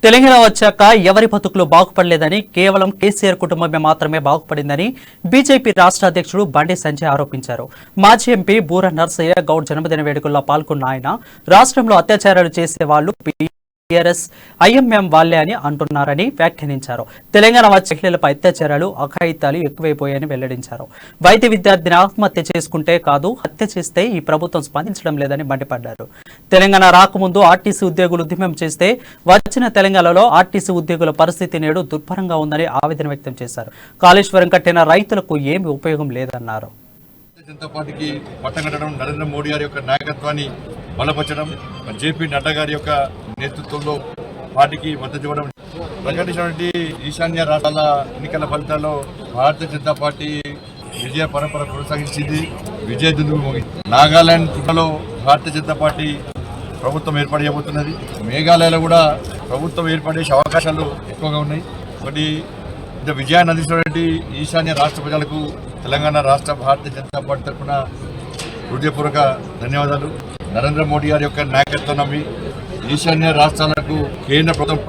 తెలంగాణ వచ్చాక ఎవరి బతుకులు బాగుపడలేదని కేవలం కేసీఆర్ కుటుంబమే మాత్రమే బాగుపడిందని బీజేపీ రాష్ట్ర అధ్యక్షుడు బండి సంజయ్ ఆరోపించారు. మాజీ ఎంపీ బూర నర్సయ్య గౌడ్ జన్మదిన వేడుకల్లో పాల్గొన్న ఆయన రాష్ట్రంలో అత్యాచారాలు చేసే వాళ్లు టీఆర్ఎస్ ఐఎంఎం వాళ్లే అని అంటున్నారని వ్యాఖ్యానించారు. తెలంగాణ మహిళలపై అత్యాచారాలు అఘాయిత్యాలు ఎక్కువైపోయాయని వెల్లడించారు. వైద్య విద్యార్థిని ఆత్మహత్య చేసుకుంటే కాదు హత్య చేస్తే ఈ ప్రభుత్వం స్పందించడం లేదని మండిపడ్డారు. తెలంగాణ రాకముందు ఆర్టీసీ ఉద్యోగులు ఉద్యమం చేస్తే వచ్చిన తెలంగాణలో ఆర్టీసీ ఉద్యోగుల పరిస్థితి నేడు దుర్భరంగా ఉందని ఆవేదన వ్యక్తం చేశారు. కాళేశ్వరం కట్టిన రైతులకు ఏమీ ఉపయోగం లేదన్నారు. జనతా పార్టీకి పట్టం కట్టడం, నరేంద్ర మోడీ గారి యొక్క నాయకత్వాన్ని బలపరచడం, జేపీ నడ్డా గారి యొక్క నేతృత్వంలో పార్టీకి మద్దతు ఇవ్వడం, ప్రకటించినటువంటి ఈశాన్య రాష్ట్రాల ఎన్నికల ఫలితాల్లో భారతీయ జనతా పార్టీ విజయ పరంపర కొనసాగించింది. విజయదుందుకు మోగింది. నాగాలాండ్ తుట్టలో భారతీయ జనతా పార్టీ ప్రభుత్వం ఏర్పడబోతున్నది. మేఘాలయలో కూడా ప్రభుత్వం ఏర్పడే అవకాశాలు ఎక్కువగా ఉన్నాయి. ఒకటి విజయాన్ని అందించినటువంటి ఈశాన్య రాష్ట్ర ప్రజలకు తెలంగాణ రాష్ట్ర భారతీయ జనతా పార్టీ తరఫున హృదయపూర్వక ధన్యవాదాలు. నరేంద్ర మోడీ గారి యొక్క నాయకత్వం నమ్మి ఈశాన్య రాష్ట్రాలకు కేంద్ర ప్రభుత్వం